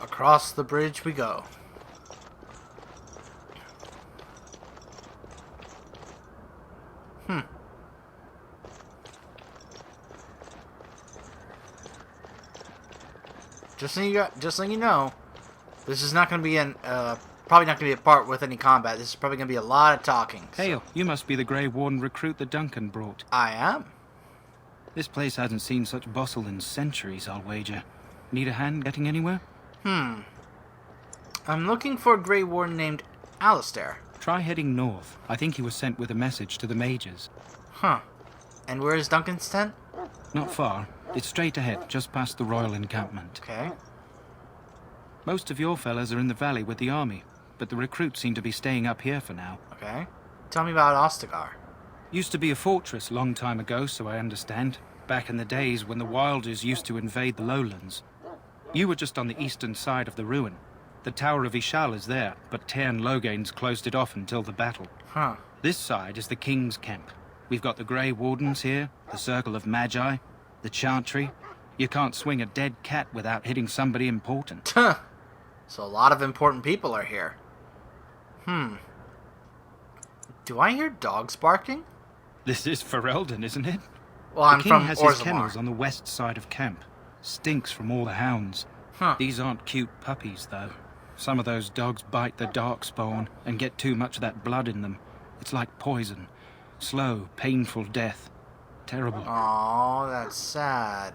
Across the bridge we go. Hmm. Just so you know, this is not going to be probably not going to be a part with any combat. This is probably going to be a lot of talking. Hail, you must be the Grey Warden recruit that Duncan brought. I am. This place hasn't seen such bustle in centuries, I'll wager. Need a hand getting anywhere? I'm looking for a Grey Warden named Alistair. Try heading north. I think he was sent with a message to the mages. Huh. And where is Duncan's tent? Not far. It's straight ahead, just past the royal encampment. Okay. Most of your fellas are in the valley with the army, but the recruits seem to be staying up here for now. Okay. Tell me about Ostagar. Used to be a fortress long time ago, so I understand. Back in the days when the Wilders used to invade the lowlands. You were just on the eastern side of the ruin. The Tower of Ishal is there, but Tairn Logain's closed it off until the battle. Huh. This side is the King's camp. We've got the Grey Wardens here, the Circle of Magi, the Chantry. You can't swing a dead cat without hitting somebody important. Huh. So a lot of important people are here. Do I hear dogs barking? This is Ferelden, isn't it? Well, I'm the king from has his Orzammar. kennels on the west side of camp. Stinks from all the hounds. Huh. These aren't cute puppies, though. Some of those dogs bite the darkspawn and get too much of that blood in them. It's like poison. Slow, painful death. Terrible. Oh, that's sad.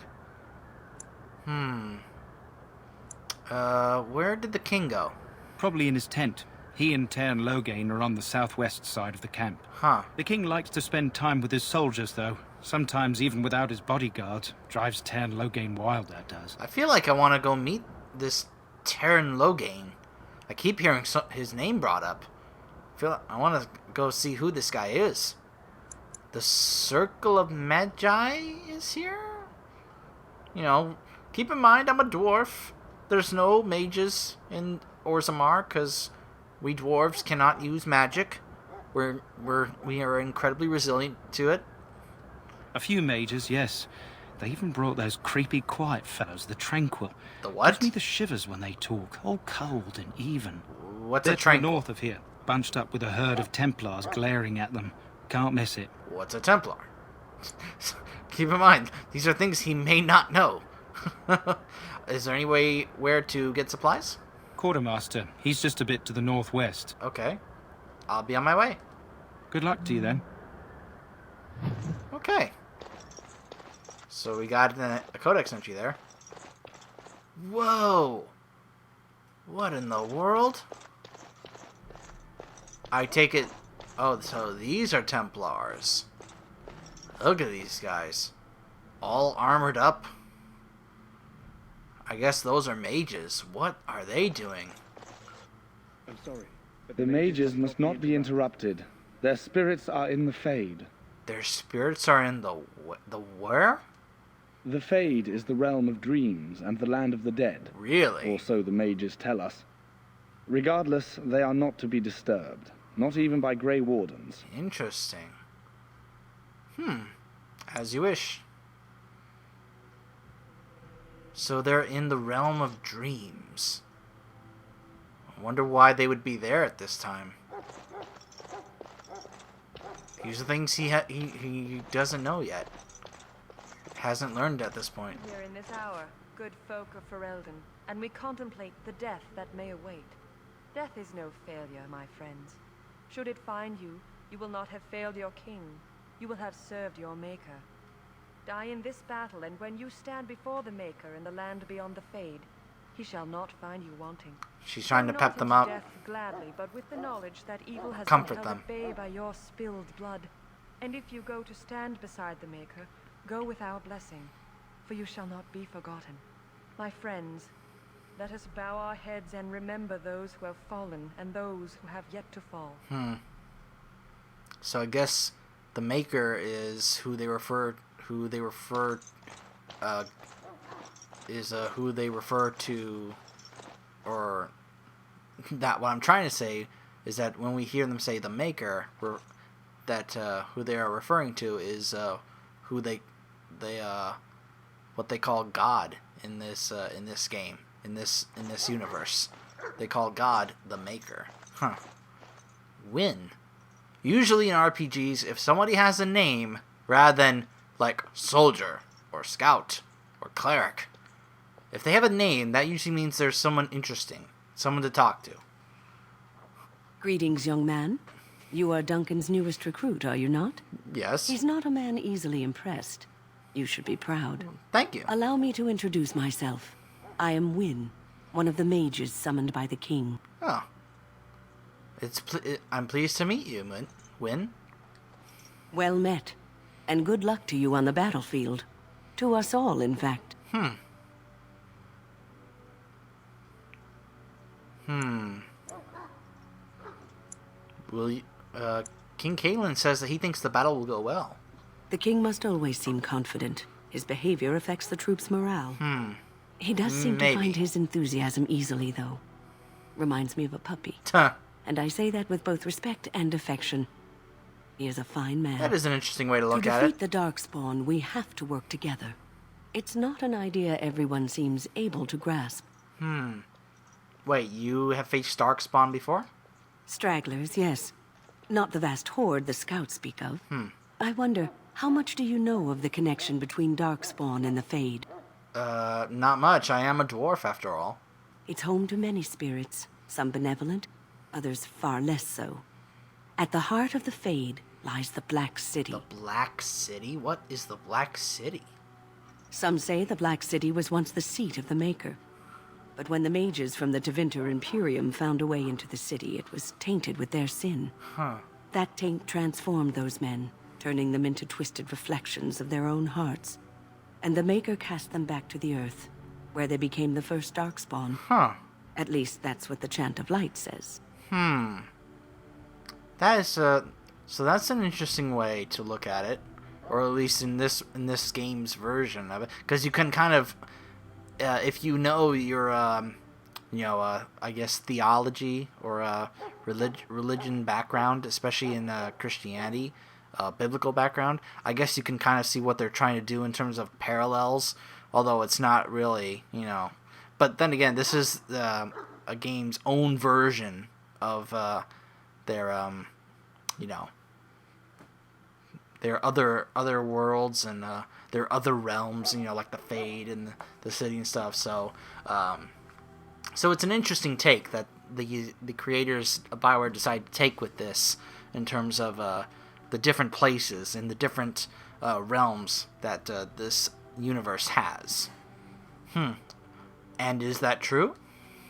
Where did the king go? Probably in his tent. He and Tairn Logain are on the southwest side of the camp. Huh. The king likes to spend time with his soldiers, though. Sometimes even without his bodyguards. Drives Tairn Logain wild, that does. I feel like I want to go meet this Tairn Logain. I keep hearing his name brought up. I want to go see who this guy is. The Circle of Magi is here? You know, keep in mind I'm a dwarf. There's no mages in Orzammar because we dwarves cannot use magic. We are incredibly resilient to it. A few mages, yes. They even brought those creepy quiet fellows, the Tranquil. The what? Gives me the shivers when they talk, all cold and even. What's They're a to the Tranquil? north of here, bunched up with a herd of Templars glaring at them. Can't miss it. What's a Templar? Keep in mind, these are things he may not know. Is there any way where to get supplies? Quartermaster, he's just a bit to the northwest. Okay. I'll be on my way. Good luck to you then. Okay. So we got a codex entry there. Whoa! What in the world? I take it... Oh, so these are Templars. Look at these guys. All armored up. I guess those are mages. What are they doing? I'm sorry. The mages must not be interrupted. Their spirits are in the Fade. Their spirits are in the where? The Fade is the realm of dreams and the land of the dead. Really? Or so the mages tell us. Regardless, they are not to be disturbed. Not even by Grey Wardens. Interesting. As you wish. So they're in the realm of dreams. I wonder why they would be there at this time. These are things he doesn't know yet. Hasn't learned at this point. Here in this hour, good folk of Ferelden, and we contemplate the death that may await. Death is no failure, my friends. Should it find you, you will not have failed your king. You will have served your maker. Die in this battle, and when you stand before the maker in the land beyond the Fade, he shall not find you wanting. She's trying to Go pep not them into up. death gladly, but with the knowledge that evil has Comfort been held them. at bay by your spilled blood. And if you go to stand beside the maker, go with our blessing, for you shall not be forgotten. My friends, let us bow our heads and remember those who have fallen and those who have yet to fall. So I guess the Maker is who they refer to, or that what I'm trying to say is that when we hear them say the Maker, who they are referring to is who they what they call God in this game, in this universe. They call God the Maker. Huh. Win. Usually in RPGs, if somebody has a name, rather than like soldier or scout or cleric, if they have a name, that usually means there's someone interesting, someone to talk to. Greetings, young man. You are Duncan's newest recruit, are you not? Yes. He's not a man easily impressed. You should be proud. Thank you. Allow me to introduce myself. I am Wynne, one of the mages summoned by the king. Oh. I'm pleased to meet you, Wynne. Well met. And good luck to you on the battlefield. To us all, in fact. King Cailan says that he thinks the battle will go well. The king must always seem confident. His behavior affects the troops' morale. He does seem to find his enthusiasm easily, though. Reminds me of a puppy. Huh. And I say that with both respect and affection. He is a fine man. That is an interesting way to look at To defeat it. the Darkspawn, we have to work together. It's not an idea everyone seems able to grasp. Wait, you have faced Darkspawn before? Stragglers, yes. Not the vast horde the scouts speak of. I wonder, how much do you know of the connection between Darkspawn and the Fade? Not much. I am a dwarf, after all. It's home to many spirits, some benevolent, others far less so. At the heart of the Fade lies the Black City. The Black City? What is the Black City? Some say the Black City was once the seat of the Maker. But when the mages from the Tevinter Imperium found a way into the city, it was tainted with their sin. That taint transformed those men, turning them into twisted reflections of their own hearts. And the Maker cast them back to the Earth, where they became the first Darkspawn. At least that's what the Chant of Light says. That is, so that's an interesting way to look at it. Or at least in this game's version of it. Because you can kind of, if you know your, I guess theology or religion background, especially in Christianity, biblical background, I guess you can kind of see what they're trying to do in terms of parallels, although it's not really, But then again, this is a game's own version of their, their other worlds and their other realms, like the Fade and the city and stuff. So, so it's an interesting take that the creators of BioWare decided to take with this in terms of the different places and the different realms that this universe has. And is that true?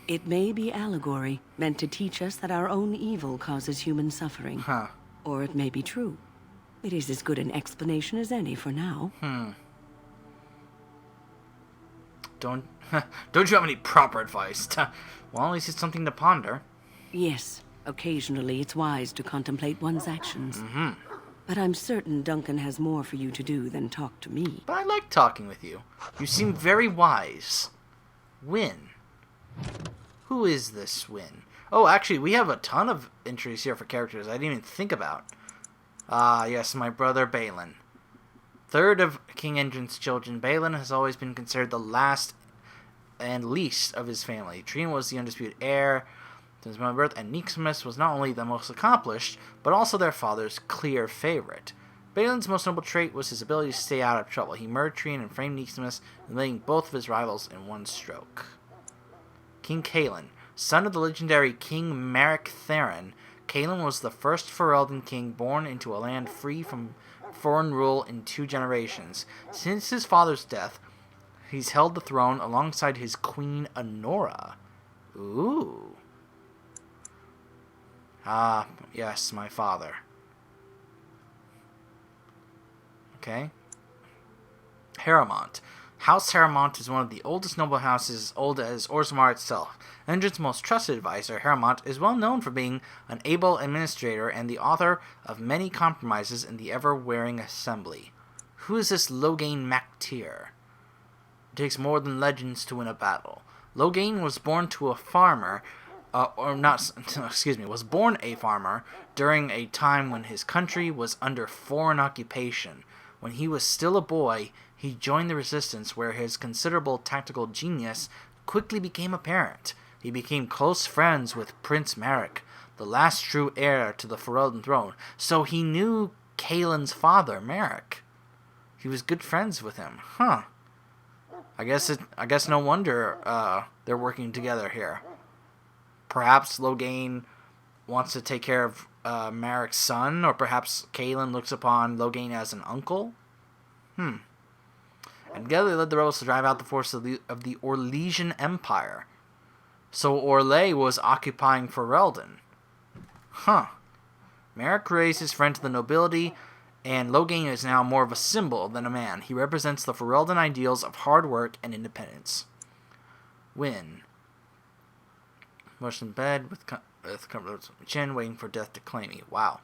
It may be allegory, meant to teach us that our own evil causes human suffering. Or it may be true. It is as good an explanation as any for now. Don't you have any proper advice? Well, at least it's something to ponder. Yes, occasionally it's wise to contemplate one's actions. But I'm certain Duncan has more for you to do than talk to me. But I like talking with you. You seem very wise. Wynne. Who is this Wynne? Oh, actually, we have a ton of entries here for characters I didn't even think about. Yes, my brother Balin. Third of King Endrin's children, Balin has always been considered the last and least of his family. Trian was the undisputed heir to his mother's birth, and Niximus was not only the most accomplished, but also their father's clear favorite. Balin's most noble trait was his ability to stay out of trouble. He murdered Trian and framed Niximus, eliminating both of his rivals in one stroke. King Cailan. Son of the legendary King Merrick Theron, Cailan was the first Ferelden king born into a land free from foreign rule in 2 generations. Since his father's death, he's held the throne alongside his queen Honora. Ooh. Ah, yes, my father. Okay. Harrowmont. House Harrowmont is one of the oldest noble houses, as old as Orzammar itself. Endrin's most trusted advisor, Harrowmont, is well known for being an able administrator and the author of many compromises in the ever-wearing assembly. Who is this Loghain MacTyr? It takes more than legends to win a battle. Loghain was born to a farmer, was born a farmer during a time when his country was under foreign occupation. When he was still a boy, he joined the resistance, where his considerable tactical genius quickly became apparent. He became close friends with Prince Merrick, the last true heir to the Ferelden throne, so he knew Kaelin's father, Merrick. He was good friends with him. Huh. I guess no wonder they're working together here. Perhaps Loghain wants to take care of Merrick's son, or perhaps Kaelin looks upon Loghain as an uncle? And together they led the rebels to drive out the force of the Orlesian Empire. So Orlais was occupying Ferelden. Merrick raised his friend to the nobility, and Loghain is now more of a symbol than a man. He represents the Ferelden ideals of hard work and independence. Win. Mushed in bed with chin, waiting for death to claim me. Wow.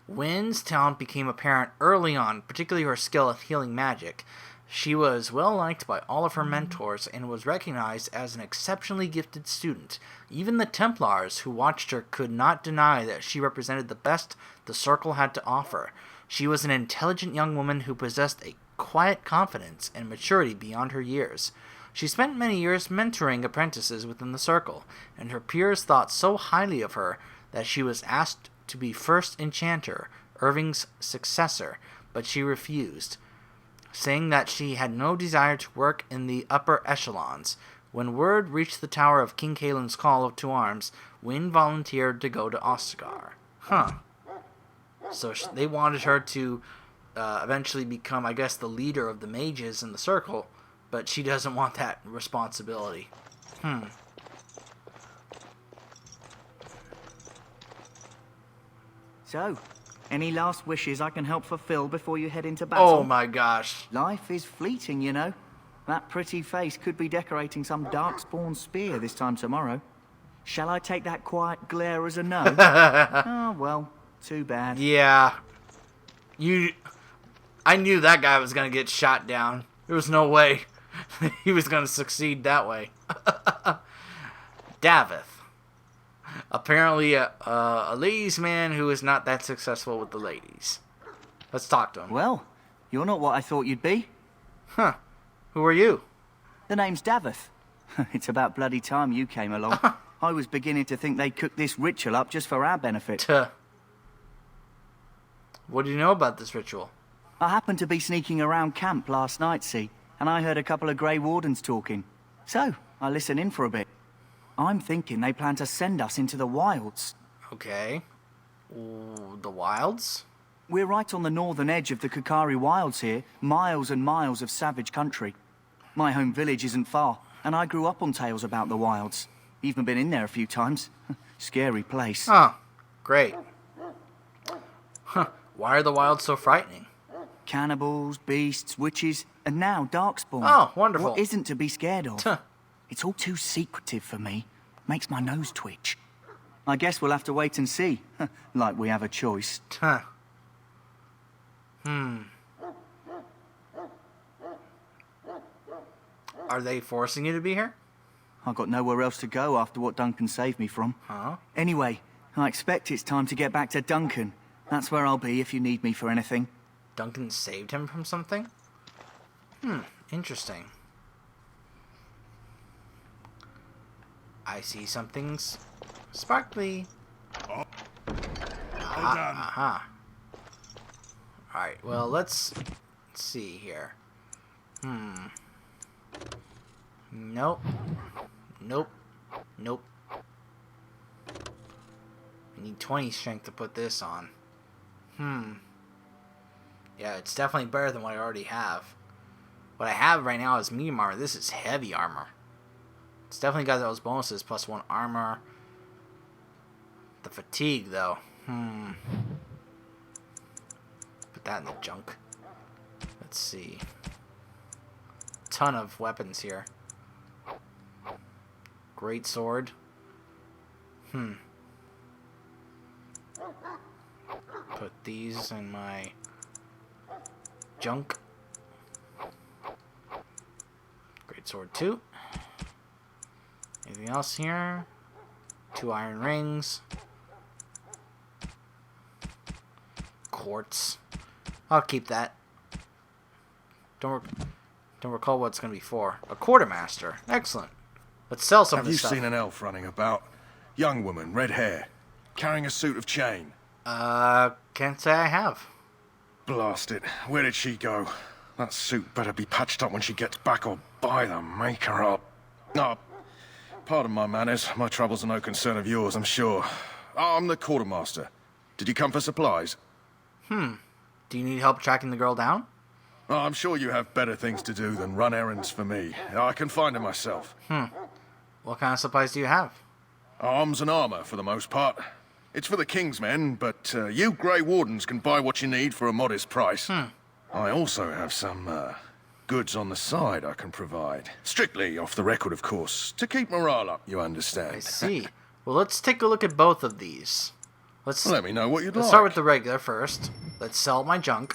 Win's talent became apparent early on, particularly her skill at healing magic. She was well liked by all of her mentors and was recognized as an exceptionally gifted student. Even the Templars who watched her could not deny that she represented the best the Circle had to offer. She was an intelligent young woman who possessed a quiet confidence and maturity beyond her years. She spent many years mentoring apprentices within the Circle, and her peers thought so highly of her that she was asked to be first enchanter, Irving's successor, but she refused, saying that she had no desire to work in the upper echelons. When word reached the tower of King Kaelin's call to arms, Wynne volunteered to go to Oscar. So they wanted her to eventually become, I guess, the leader of the mages in the Circle, but she doesn't want that responsibility. So, any last wishes I can help fulfill before you head into battle? Oh my gosh. Life is fleeting, you know. That pretty face could be decorating some darkspawn spear this time tomorrow. Shall I take that quiet glare as a no? Oh, well, too bad. Yeah. I knew that guy was going to get shot down. There was no way he was going to succeed that way. Davith. Apparently a ladies' man who is not that successful with the ladies. Let's talk to him. Well, you're not what I thought you'd be. Who are you? The name's Davith. It's about bloody time you came along. I was beginning to think they'd cooked this ritual up just for our benefit. What do you know about this ritual? I happened to be sneaking around camp last night, see, and I heard a couple of Grey Wardens talking. So, I listened in for a bit. I'm thinking they plan to send us into the wilds. Okay. Ooh, the wilds? We're right on the northern edge of the Kakari wilds here, miles and miles of savage country. My home village isn't far, and I grew up on tales about the wilds. Even been in there a few times. Scary place. Oh, great. Why are the wilds so frightening? Cannibals, beasts, witches, and now darkspawn. Oh, wonderful. What isn't to be scared of? It's all too secretive for me. Makes my nose twitch. I guess we'll have to wait and see. Like we have a choice. Are they forcing you to be here? I've got nowhere else to go after what Duncan saved me from. Anyway, I expect it's time to get back to Duncan. That's where I'll be if you need me for anything. Duncan saved him from something? Interesting. I see something's sparkly. Aha. Alright, well, let's see here. Nope. Nope. Nope. I need 20 strength to put this on. Yeah, it's definitely better than what I already have. What I have right now is medium armor. This is heavy armor. It's definitely got those bonuses, plus 1 armor. The fatigue, though. Put that in the junk. Let's see. Ton of weapons here. Great sword. Put these in my junk. Great sword 2. Anything else here? 2 iron rings. Quartz. I'll keep that. Don't recall what it's going to be for. A quartermaster. Excellent. Let's sell some of Have you this stuff. seen an elf running about? Young woman, red hair, carrying a suit of chain. Can't say I have. Blast it. Where did she go? That suit better be patched up when she gets back, or by the maker up. Oh, pardon my manners. My troubles are no concern of yours, I'm sure. I'm the quartermaster. Did you come for supplies? Do you need help tracking the girl down? Oh, I'm sure you have better things to do than run errands for me. I can find her myself. What kind of supplies do you have? Arms and armor, for the most part. It's for the King's men, but you Grey Wardens can buy what you need for a modest price. I also have some goods on the side I can provide. Strictly off the record, of course, to keep morale up, you understand. I see. Well, let's take a look at both of these. Let me know what you'd Let's like. start with the regular first. Let's sell my junk.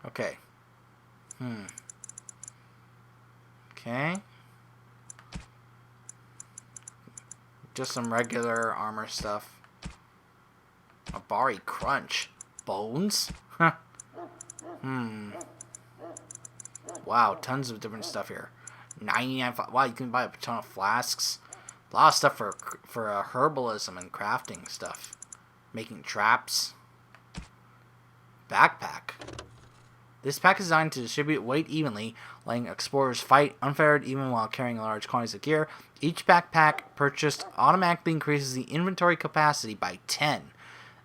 Okay. Okay. Just some regular armor stuff. A Bari Crunch. Bones? Huh. Wow, tons of different stuff here. 99. Wow, you can buy a ton of flasks. A lot of stuff for herbalism and crafting stuff. Making traps. Backpack. This pack is designed to distribute weight evenly, letting explorers fight unfettered even while carrying large quantities of gear. Each backpack purchased automatically increases the inventory capacity by 10.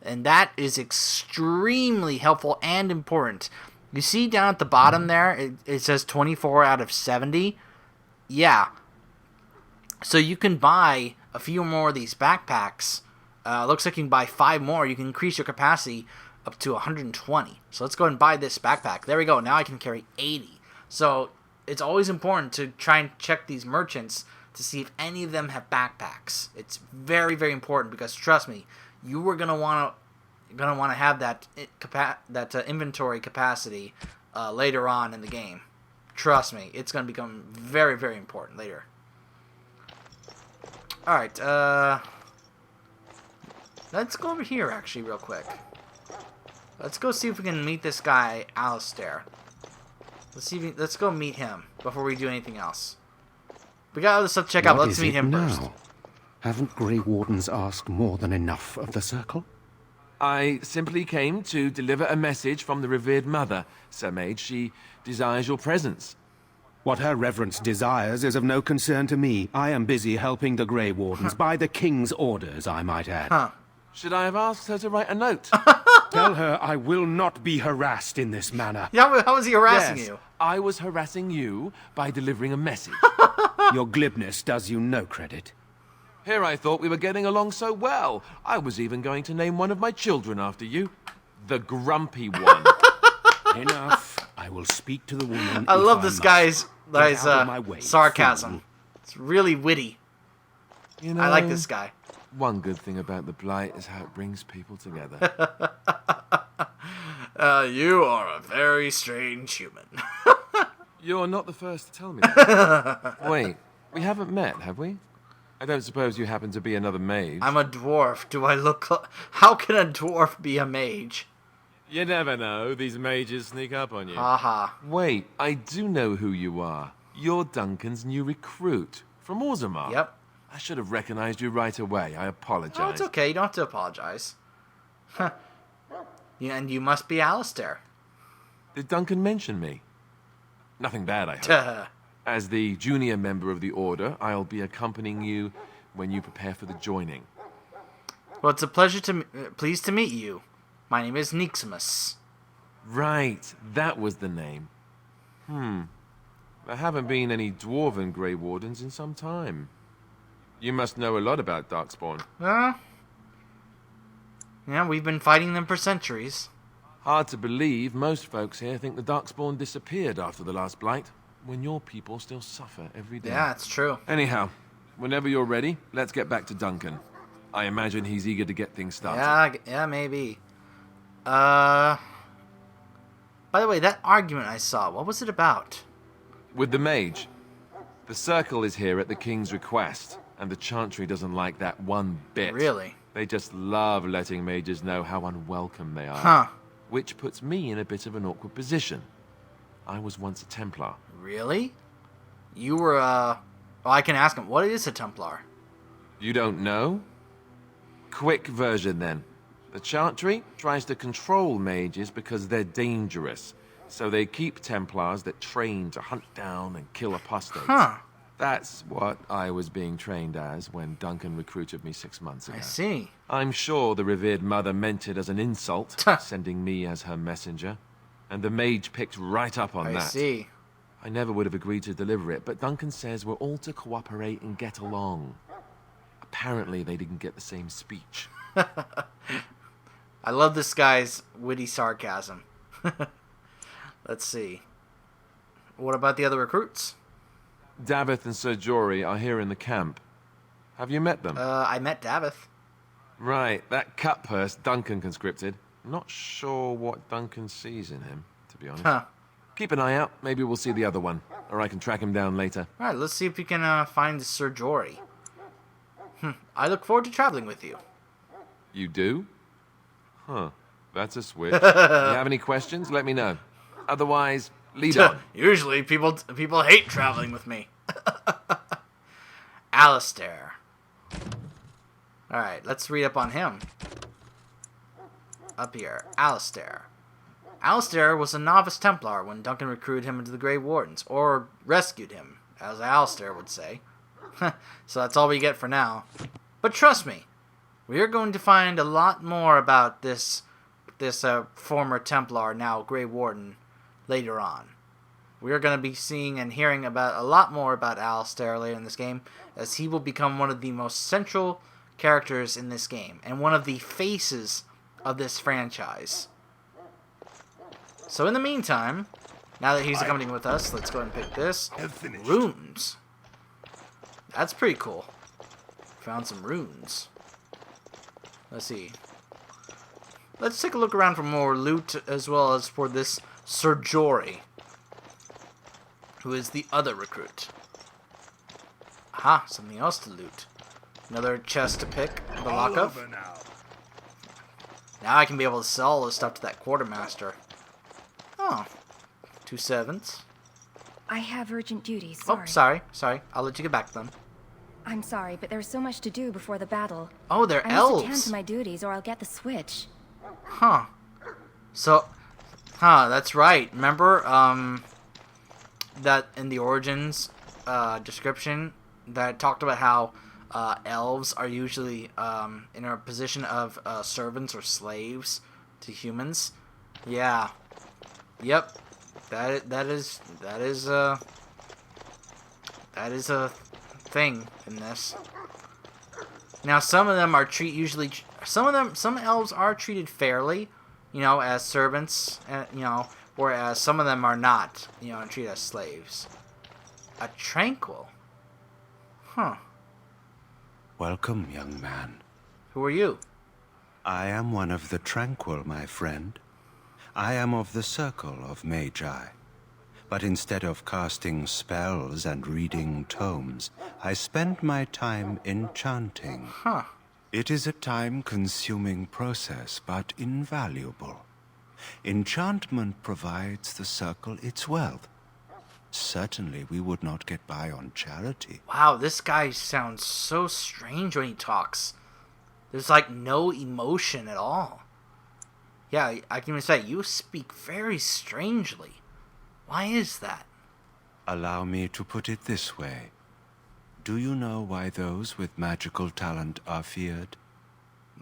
And that is extremely helpful and important. You see down at the bottom there, it says 24 out of 70. Yeah. So you can buy a few more of these backpacks. Looks like you can buy 5 more. You can increase your capacity up to 120. So let's go ahead and buy this backpack. There we go. Now I can carry 80. So it's always important to try and check these merchants to see if any of them have backpacks. It's very, very important because trust me, you are gonna want to have that inventory capacity later on in the game. Trust me, it's gonna become very, very important later. All right. Let's go over here actually real quick. Let's go see if we can meet this guy, Alistair. Let's go meet him before we do anything else. We got other stuff to check out. Let's meet him first. Haven't Grey Wardens asked more than enough of the Circle? I simply came to deliver a message from the revered mother, Sir Mage. She desires your presence. What her reverence desires is of no concern to me. I am busy helping the Grey Wardens, by the King's orders, I might add. Should I have asked her to write a note? Tell her I will not be harassed in this manner. Yeah, how was he harassing Yes, you? I was harassing you by delivering a message. Your glibness does you no credit. Here I thought we were getting along so well. I was even going to name one of my children after you. The Grumpy One. Enough. I will speak to the woman. I love this must. guy's Get out of my way, sarcasm. fool. It's really witty. You know, I like this guy. One good thing about the Blight is how it brings people together. You are a very strange human. You're not the first to tell me that. Wait, we haven't met, have we? I don't suppose you happen to be another mage? I'm a dwarf. Do I look... How can a dwarf be a mage? You never know. These mages sneak up on you. Haha. Wait, I do know who you are. You're Duncan's new recruit from Orzammar. Yep. I should have recognized you right away. I apologize. Oh, it's okay. You don't have to apologize. Yeah, and you must be Alistair. Did Duncan mention me? Nothing bad, I hope. As the junior member of the Order, I'll be accompanying you when you prepare for the joining. Well, it's a pleasure pleased to meet you. My name is Niximus. Right, that was the name. There haven't been any dwarven Grey Wardens in some time. You must know a lot about Darkspawn. Yeah, we've been fighting them for centuries. Hard to believe most folks here think the Darkspawn disappeared after the last Blight, when your people still suffer every day. Yeah, it's true. Anyhow, whenever you're ready, let's get back to Duncan. I imagine he's eager to get things started. Yeah, maybe. By the way, that argument I saw, what was it about? With the mage. The Circle is here at the King's request, and the Chantry doesn't like that one bit. Really? They just love letting mages know how unwelcome they are. Huh. Which puts me in a bit of an awkward position. I was once a Templar. Really? You were, Well, I can ask him, what is a Templar? You don't know? Quick version then. The Chantry tries to control mages because they're dangerous. So they keep Templars that train to hunt down and kill apostates. Huh. That's what I was being trained as when Duncan recruited me 6 months ago. I see. I'm sure the revered mother meant it as an insult, sending me as her messenger. And the mage picked right up on that. I see. I never would have agreed to deliver it, but Duncan says we're all to cooperate and get along. Apparently they didn't get the same speech. I love this guy's witty sarcasm. Let's see. What about the other recruits? Davith and Sir Jory are here in the camp. Have you met them? I met Davith. Right, that cutpurse Duncan conscripted. Not sure what Duncan sees in him, to be honest. Huh. Keep an eye out. Maybe we'll see the other one. Or I can track him down later. Alright, let's see if we can find Sir Jory. I look forward to traveling with you. You do? Huh. That's a switch. If you have any questions, let me know. Otherwise, lead on. Usually people hate traveling with me. Alistair. Alright, let's read up on him. Up here. Alistair. Alistair was a novice Templar when Duncan recruited him into the Grey Wardens, or rescued him, as Alistair would say. So that's all we get for now. But trust me, we are going to find a lot more about this former Templar, now Grey Warden, later on. We are going to be seeing and hearing about a lot more about Alistair later in this game, as he will become one of the most central characters in this game, and one of the faces of this franchise. So in the meantime, now that he's accompanying with us, let's go ahead and pick this. Runes. That's pretty cool. Found some runes. Let's see. Let's take a look around for more loot, as well as for this Sir Jory, who is the other recruit. Aha, something else to loot. Another chest to pick the lock of. Now I can be able to sell all this stuff to that quartermaster. Oh, 2 7s. I have urgent duties, sorry. Oh, sorry. I'll let you get back to them. I'm sorry, but there's so much to do before the battle. Oh, they're I elves. must attend to my duties or I'll get the switch. Huh. That's right. Remember, that in the Origins, description, that talked about how, elves are usually, in a position of, servants or slaves to humans? Yeah. Yep. That is a thing in this. Now, some of them are some elves are treated fairly, as servants, whereas some of them are not, treated as slaves. A Tranquil. Huh. Welcome, young man. Who are you? I am one of the Tranquil, my friend. I am of the Circle of Magi. But instead of casting spells and reading tomes, I spend my time enchanting. Huh. It is a time-consuming process, but invaluable. Enchantment provides the Circle its wealth. Certainly we would not get by on charity. Wow, this guy sounds so strange when he talks. There's like no emotion at all. Yeah, I can even say, you speak very strangely. Why is that? Allow me to put it this way. Do you know why those with magical talent are feared?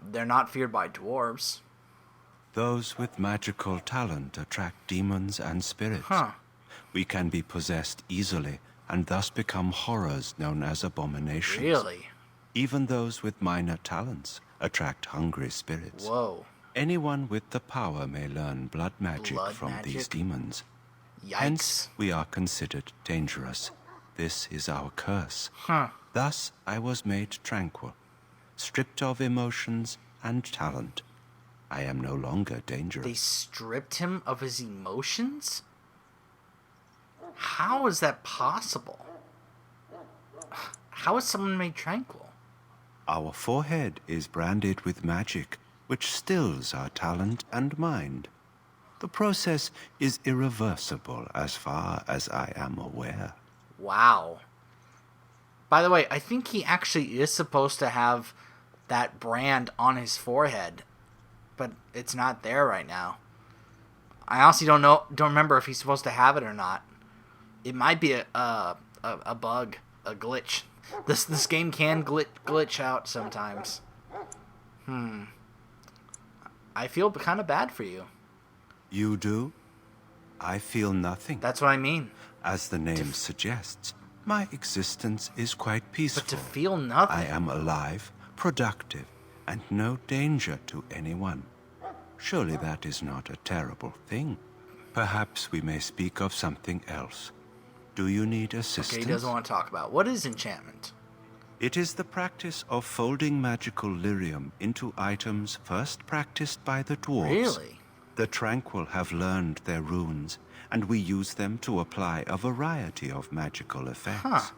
They're not feared by dwarves. Those with magical talent attract demons and spirits. Huh. We can be possessed easily, and thus become horrors known as abominations. Really? Even those with minor talents attract hungry spirits. Whoa. Anyone with the power may learn blood magic from these demons. Yikes. Hence, we are considered dangerous. This is our curse. Huh. Thus, I was made tranquil, stripped of emotions and talent. I am no longer dangerous. They stripped him of his emotions? How is that possible? How is someone made tranquil? Our forehead is branded with magic, which stills our talent and mind. The process is irreversible as far as I am aware. Wow. By the way, I think he actually is supposed to have that brand on his forehead, but it's not there right now. I honestly don't remember if he's supposed to have it or not. It might be a bug, a glitch. This game can glitch out sometimes. I feel kind of bad for you. You do? I feel nothing. That's what I mean. As the name suggests, my existence is quite peaceful. But to feel nothing. I am alive, productive, and no danger to anyone. Surely that is not a terrible thing. Perhaps we may speak of something else. Do you need assistance? Okay, he doesn't want to talk about. What is enchantment? It is the practice of folding magical lyrium into items first practiced by the dwarves. Really? The Tranquil have learned their runes, and we use them to apply a variety of magical effects.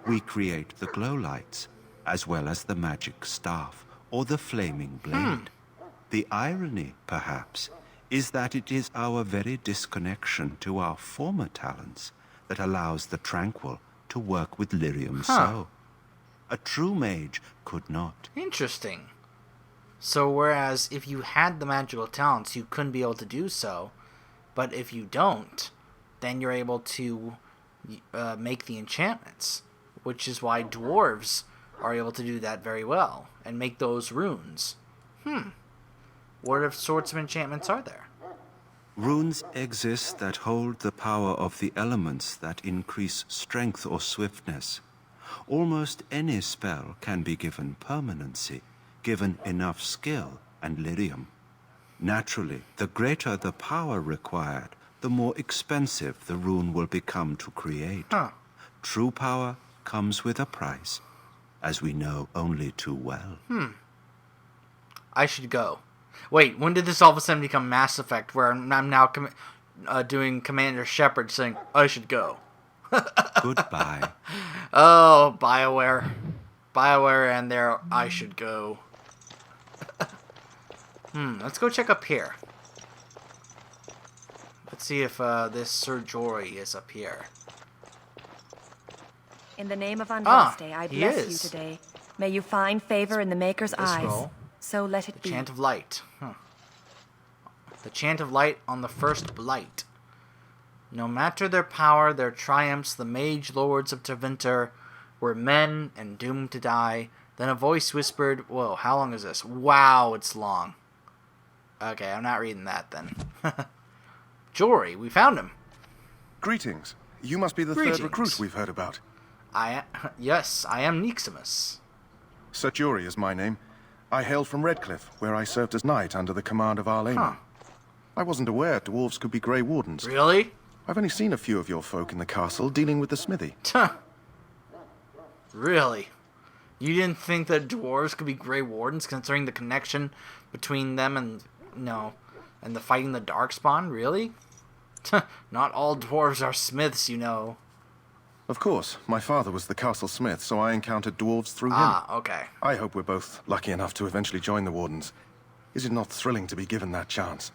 We create the glow lights, as well as the magic staff or the flaming blade. The irony, perhaps, is that it is our very disconnection to our former talents that allows the Tranquil to work with lyrium so. A true mage could not. Interesting. So whereas if you had the magical talents, you couldn't be able to do so, but if you don't, then you're able to make the enchantments, which is why dwarves are able to do that very well and make those runes. What sorts of enchantments are there? Runes exist that hold the power of the elements that increase strength or swiftness. Almost any spell can be given permanency, given enough skill and lyrium. Naturally, the greater the power required, the more expensive the rune will become to create. True power comes with a price, as we know only too well. I should go. Wait, when did this all of a sudden become Mass Effect, where I'm now doing Commander Shepard saying, I should go? Goodbye. Oh, BioWare. BioWare and their I should go. Let's go check up here. Let's see if this Sir Jory is up here. In the name of Andraste, I he bless is. you today. May you find favor in the Maker's eyes. Scroll. So let it be. Chant of Light. The Chant of Light on the first blight. No matter their power, their triumphs, the mage lords of Tevinter were men and doomed to die. Then a voice whispered, whoa, how long is this? Wow, it's long. Okay, I'm not reading that then. Jory, we found him. Greetings. You must be the Greetings. third recruit we've heard about. Yes, I am Niximus. Sir Jory is my name. I hail from Redcliffe, where I served as knight under the command of Arlene. I wasn't aware dwarves could be Grey Wardens. Really? I've only seen a few of your folk in the castle dealing with the smithy. Really? You didn't think that dwarves could be Grey Wardens, considering the connection between them and, and the fighting the Darkspawn? Really? Not all dwarves are smiths, you know. Of course, my father was the castle smith, so I encountered dwarves through him. Okay. I hope we're both lucky enough to eventually join the Wardens. Is it not thrilling to be given that chance?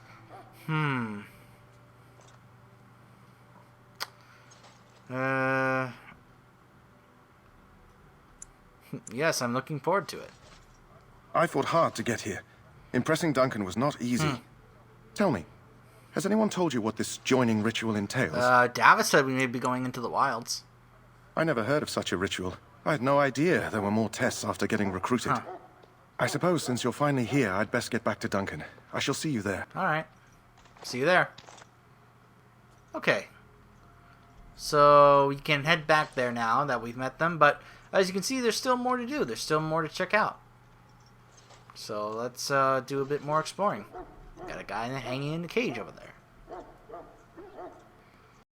Yes, I'm looking forward to it. I fought hard to get here. Impressing Duncan was not easy. Tell me, has anyone told you what this joining ritual entails? Davis said we may be going into the wilds. I never heard of such a ritual. I had no idea there were more tests after getting recruited. I suppose since you're finally here, I'd best get back to Duncan. I shall see you there. All right. See you there. Okay. So we can head back there now that we've met them, but as you can see, there's still more to do. There's still more to check out. So let's do a bit more exploring. Got a guy hanging in the cage over there.